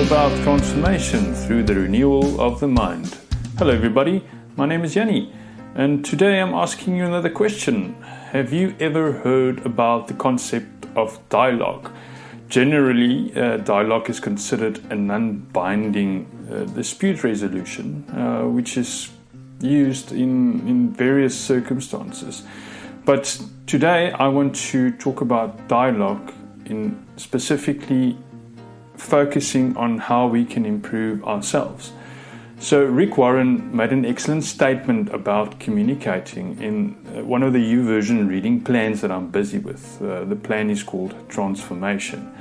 about transformation through the renewal of the mind. Hello everybody, my name is Yanni, and today I'm asking you another question. Have you ever heard about the concept of dialogue? Generally, dialogue is considered a non-binding dispute resolution, which is used in various circumstances. But today I want to talk about dialogue in specifically focusing on how we can improve ourselves. So Rick Warran made an excellent statement about communicating in one of the YouVersion reading plans that I'm busy with. The plan is called Transformation.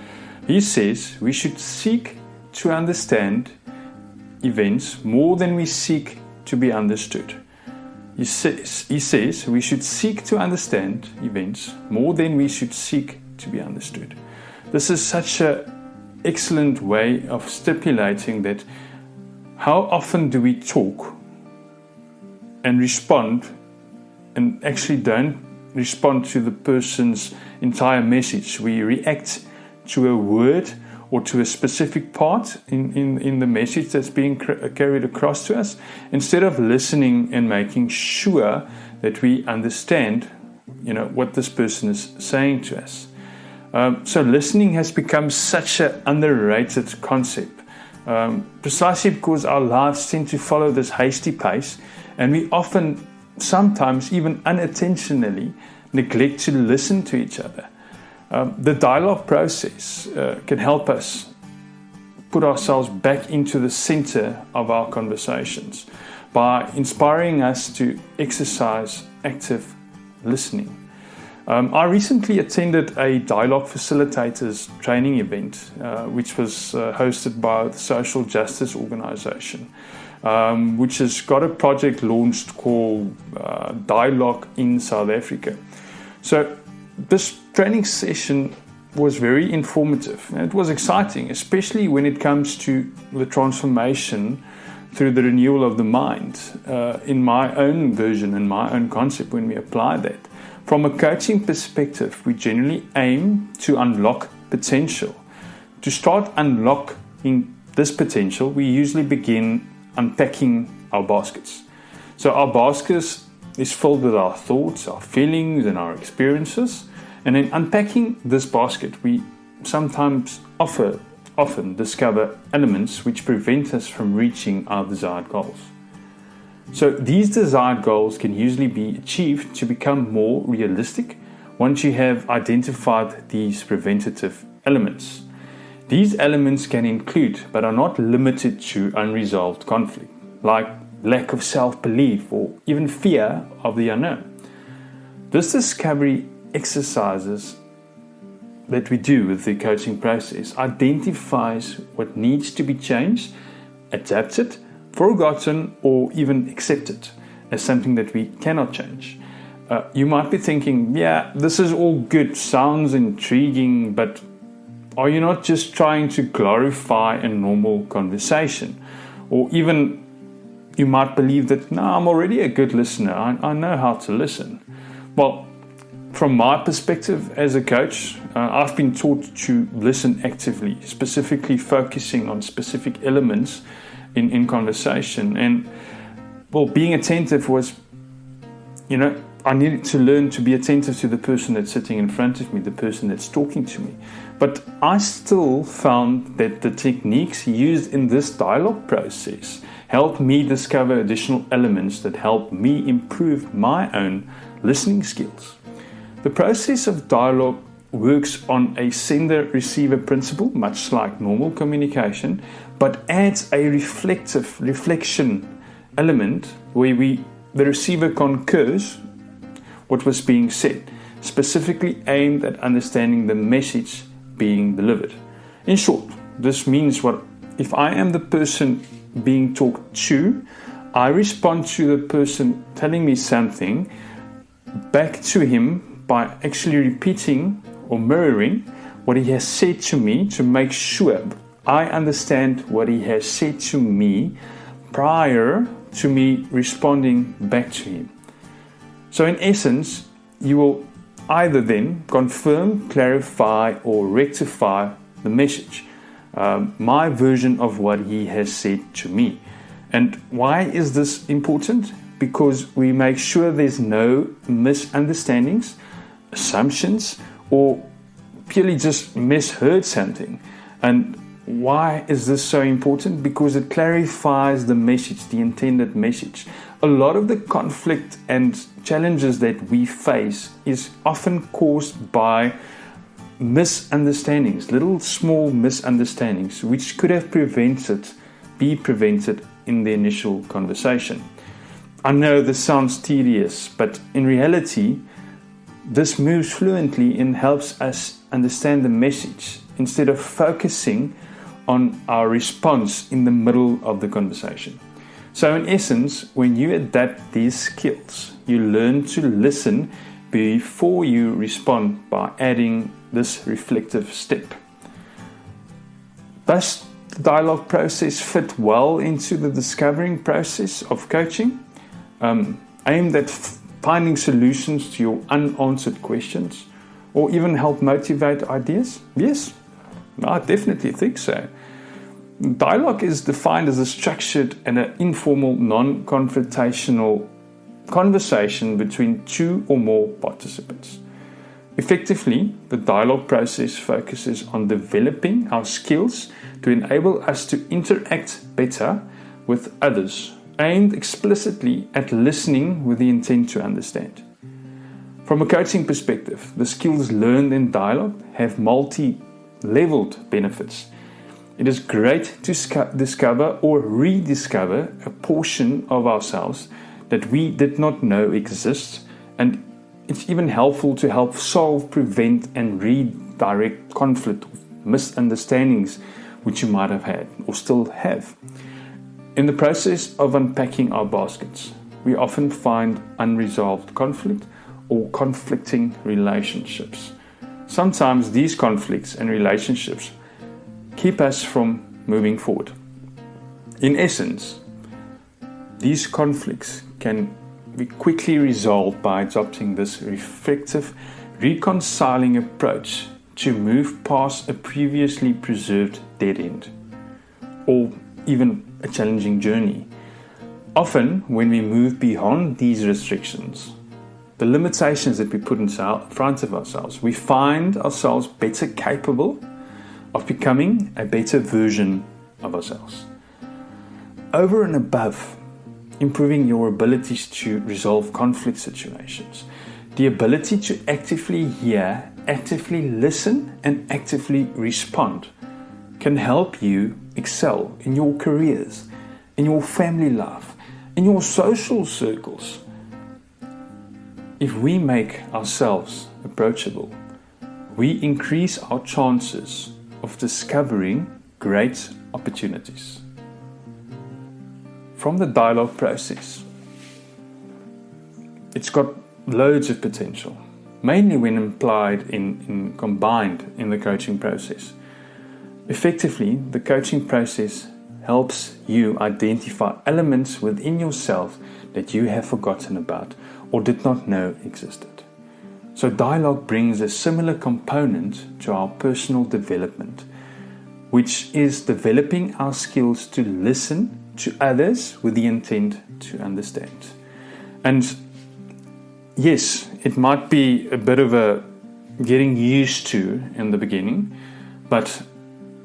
He says we should seek to understand events more than we seek to be understood. He says we should seek to understand events more than we should seek to be understood. This is such an excellent way of stipulating that how often do we talk and respond and actually don't respond to the person's entire message. We react to a word or to a specific part in the message that's being carried across to us, instead of listening and making sure that we understand, what this person is saying to us. So listening has become such an underrated concept, precisely because our lives tend to follow this hasty pace, and we often, sometimes even unintentionally, neglect to listen to each other. The dialogue process can help us put ourselves back into the center of our conversations by inspiring us to exercise active listening. I recently attended a dialogue facilitators training event, which was hosted by the social justice organization, which has got a project launched called Dialogue in South Africa. So this training session was very informative, and it was exciting, especially when it comes to the transformation through the renewal of the mind. In my own version and my own concept, when we apply that, from a coaching perspective, we generally aim to unlock potential. To start unlocking this potential, we usually begin unpacking our baskets. So our basket is filled with our thoughts, our feelings, and our experiences. And in unpacking this basket, we sometimes often discover elements which prevent us from reaching our desired goals. So these desired goals can usually be achieved to become more realistic once you have identified these preventative elements. These elements can include, but are not limited to, unresolved conflict, like lack of self-belief or even fear of the unknown. This discovery exercises that we do with the coaching process identifies what needs to be changed, adapted, forgotten, or even accepted as something that we cannot change. You might be thinking, this is all good, sounds intriguing, but are you not just trying to glorify a normal conversation? Or even you might believe that, no, I'm already a good listener, I know how to listen. Well, from my perspective as a coach, I've been taught to listen actively, specifically focusing on specific elements in conversation. And being attentive was, I needed to learn to be attentive to the person that's sitting in front of me, the person that's talking to me. But I still found that the techniques used in this dialogue process helped me discover additional elements that help me improve my own listening skills. The process of dialogue works on a sender-receiver principle, much like normal communication, but adds a reflection element where the receiver concurs what was being said, specifically aimed at understanding the message being delivered. In short, this means if I am the person being talked to, I respond to the person telling me something back to him by actually repeating or mirroring what he has said to me to make sure I understand what he has said to me prior to me responding back to him. So in essence, you will either then confirm, clarify, or rectify the message. my version of what he has said to me. And why is this important? Because we make sure there's no misunderstandings, assumptions, or purely just misheard something. And why is this so important? Because it clarifies the message, the intended message. A lot of the conflict and challenges that we face is often caused by misunderstandings, little small misunderstandings, which could have be prevented in the initial conversation. I know this sounds tedious, but in reality, this moves fluently and helps us understand the message instead of focusing on our response in the middle of the conversation. So in essence, when you adapt these skills, you learn to listen before you respond by adding this reflective step. Does the dialogue process fit well into the discovering process of coaching, aimed at finding solutions to your unanswered questions, or even help motivate ideas? Yes, I definitely think so. Dialogue is defined as a structured and an informal, non-confrontational conversation between two or more participants. Effectively, the dialogue process focuses on developing our skills to enable us to interact better with others, aimed explicitly at listening with the intent to understand. From a coaching perspective, the skills learned in dialogue have multi-leveled benefits. It is great to discover or rediscover a portion of ourselves that we did not know exists, and it's even helpful to help solve, prevent, and redirect conflict, misunderstandings which you might have had or still have. In the process of unpacking our baskets, we often find unresolved conflict or conflicting relationships. Sometimes these conflicts and relationships keep us from moving forward. In essence, these conflicts can be quickly resolved by adopting this reflective, reconciling approach to move past a previously preserved dead end, or even a challenging journey. Often, when we move beyond these restrictions, the limitations that we put in front of ourselves, we find ourselves better capable of becoming a better version of ourselves. Over and above improving your abilities to resolve conflict situations, the ability to actively hear, actively listen, and actively respond can help you excel in your careers, in your family life, in your social circles. If we make ourselves approachable, we increase our chances of discovering great opportunities. From the dialogue process, it's got loads of potential, mainly when implied in combined in the coaching process. Effectively, the coaching process helps you identify elements within yourself that you have forgotten about or did not know existed. So dialogue brings a similar component to our personal development, which is developing our skills to listen to others with the intent to understand. And yes, it might be a bit of a getting used to in the beginning, but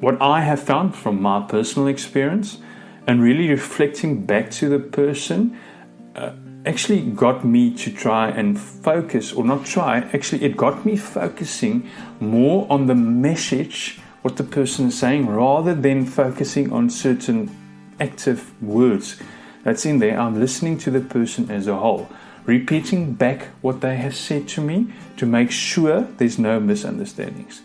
what I have found from my personal experience and really reflecting back to the person actually got me to try and focus, or not try, actually it got me focusing more on the message, what the person is saying, rather than focusing on certain active words that's in there. I'm listening to the person as a whole, repeating back what they have said to me to make sure there's no misunderstandings.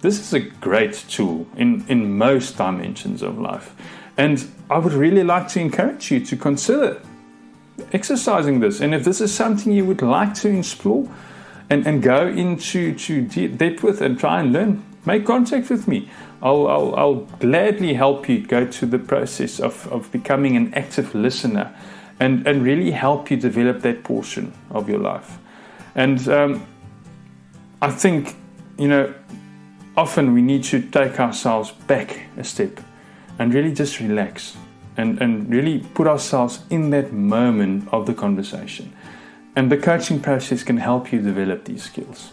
This is a great tool in most dimensions of life. And I would really like to encourage you to consider exercising this. And if this is something you would like to explore and go into depth with and try and learn, make contact with me. I'll gladly help you go through the process of becoming an active listener and really help you develop that portion of your life. And I think, often we need to take ourselves back a step and really just relax and really put ourselves in that moment of the conversation. And the coaching process can help you develop these skills.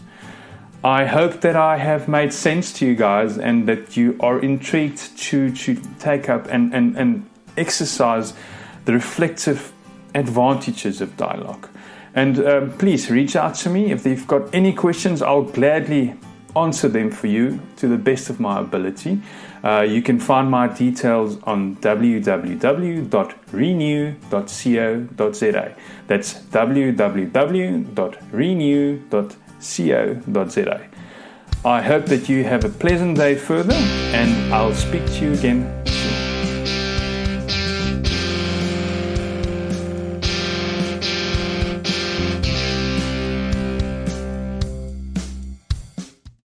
I hope that I have made sense to you guys and that you are intrigued to take up and exercise the reflective advantages of dialogue. And please reach out to me if you've got any questions. I'll gladly answer them for you to the best of my ability. You can find my details on www.renew.co.za. That's www.renew.co.za. I hope that you have a pleasant day further, and I'll speak to you again